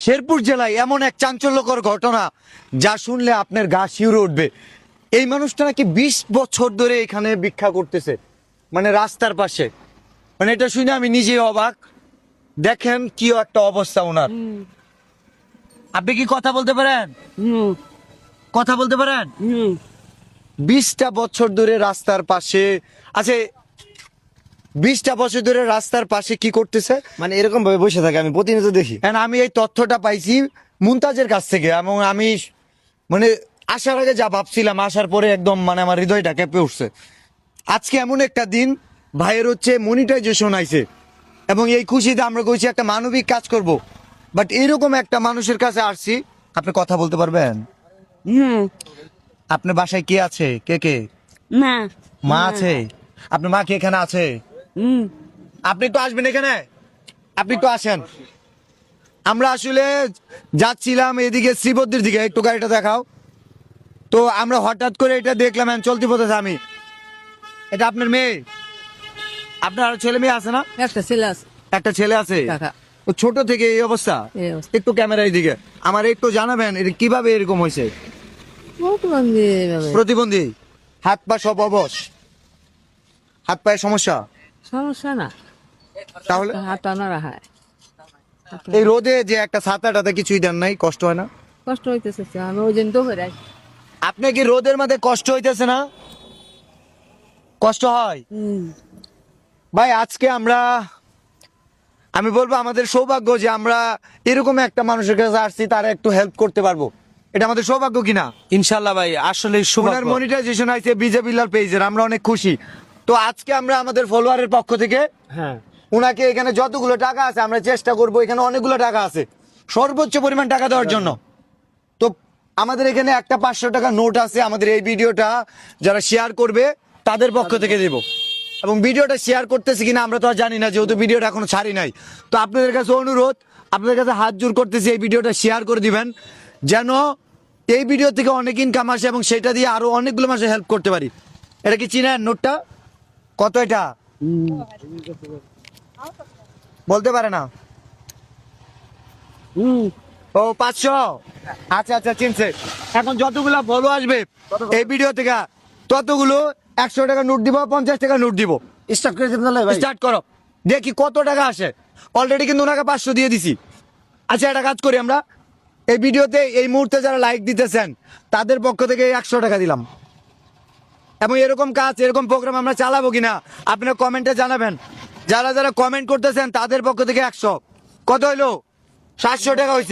শেরপুর জেলায় এমন এক চাঞ্চল্যকর ঘটনা যা শুনলে আপনার গা শিউরে উঠবে। এই মানুষটা নাকি 20 বছর ধরে এখানে ভিক্ষা করতেছে, মানে রাস্তার পাশে। মানে এটা শুনে আমি নিজেই অবাক। দেখেন কি একটা অবস্থা ওনার। আপনি কি কথা বলতে পারেন? কথা বলতে পারেন? 20টা বছর ধরে রাস্তার পাশে আছে। 20টা বছর ধরে রাস্তার পাশে কি করতেছে? মানে এরকম ভাবে বসে থাকে আমি প্রতিনিয়ত দেখি। আমি এই তথ্যটা পাইছি মুনতাজের কাছ থেকে, এবং আমি মানে আসার আগে যা ভাবছিলাম, আসার পরে একদম মানে আমার হৃদয়টা কেঁপে উঠছে। আজকে এমন একটা দিন, ভাইয়ের হচ্ছে মনিটাইজেশন আইছে, এবং এই খুশিতে আমরা কইছি একটা মানবিক কাজ করব। বাট এরকম একটা মানুষের কাছে আসছি। আপনি কথা বলতে পারবেন? আপনার বাসায় কে আছে? কে কে? মা মা আছে? আপনার মা কি এখানে আছে? আপনি একটু আসবেন এখানে, আপনি একটু আসেন। আমরা আসলে যাচ্ছিলাম এদিকে শ্রীবদ্ধির দিকে, একটু গাড়িটা দেখাও তো। আমরা হঠাৎ করে এটা দেখলাম, চলতি পথে আমি। এটা আপনার মেয়ে? আপনার আরো ছেলে মেয়ে আছে না? একটা ছেলে আছে একটা ছেলে আছে। কাকা। তো ছোট থেকে এই অবস্থা? এই অবস্থা। একটু ক্যামেরার দিকে আমার একটু জানাবেন, এটা কিভাবে এরকম হয়েছে? প্রতিবন্ধী এভাবে। প্রতিবন্ধী, হাত পা সব অবশ, হাত পায়ের সমস্যা। সমস্যা না, তাহলে হাত টানা হয়। এই রোদে যে একটা ছাতাটাতে কিছুই দেন নাই, কষ্ট হয় না? কষ্ট হইতেছে, আমি ওই জন্য তো করে আপনি কি রোদের মধ্যে কষ্ট হইতেছে না? কষ্ট হয় ভাই। আজকে আমি বলবো আমাদের সৌভাগ্য যে আমরা এরকম একটা মানুষের কাছে আসছি, তারা একটু হেল্প করতে পারবো। এটা আমাদের সৌভাগ্য কিনা? ইনশাল্লাহ ভাই, আসলে ওনার মনিটাইজেশন আছে বিজেপি লাল পেজের, আমরা অনেক খুশি। তো আজকে আমরা আমাদের ফলোয়ারের পক্ষ থেকে হ্যাঁ উনাকে এখানে যতগুলো টাকা আছে আমরা চেষ্টা করব, এখানে অনেকগুলো টাকা আছে, সর্বোচ্চ পরিমাণ টাকা দেওয়ার জন্য। তো আমাদের এখানে একটা 500 টাকা নোট আছে। আমাদের এই ভিডিওটা যারা শেয়ার করবে তাদের পক্ষ থেকে দেব, এবং ভিডিওটা শেয়ার করতেছি কিনা আমরা তো আর জানি না, যেহেতু ভিডিওটা এখনো ছাড়ি নাই। তো আপনাদের কাছে অনুরোধ, আপনাদের কাছে হাত জোর করতেছি, এই ভিডিওটা শেয়ার করে দিবেন, যেন এই ভিডিও থেকে অনেক ইনকাম আসে এবং সেটা দিয়ে আরো অনেকগুলো মানুষের হেল্প করতে পারি। এটা কি চিনেন নোটটা? কত এটা? বলতে পারে না। ও 500। আচ্ছা আচ্ছা, চিনছে। এখন যতগুলা ফলো আসবে এই ভিডিও থেকে, ততগুলো 100 টাকা নোট দিব, 50 টাকা নোট দিব। স্টার্ট করে দেবেন তাহলে ভাই। স্টার্ট করো, দেখি কত টাকা আসে। অলরেডি কিন্তু ওনাকে 500 দিয়ে দিছি। আচ্ছা, একটা কাজ করি আমরা, এই ভিডিওতে এই মুহূর্তে যারা লাইক দিতেছেন তাদের পক্ষ থেকে 100 টাকা দিলাম। এবং এরকম কাজ, এরকম প্রোগ্রাম আমরা চালাবো কিনা আপনারা কমেন্টে জানাবেন। যারা যারা কমেন্ট করতেছেন তাদের পক্ষ থেকে 100। কত হইলো? 700 টাকা হয়েছে।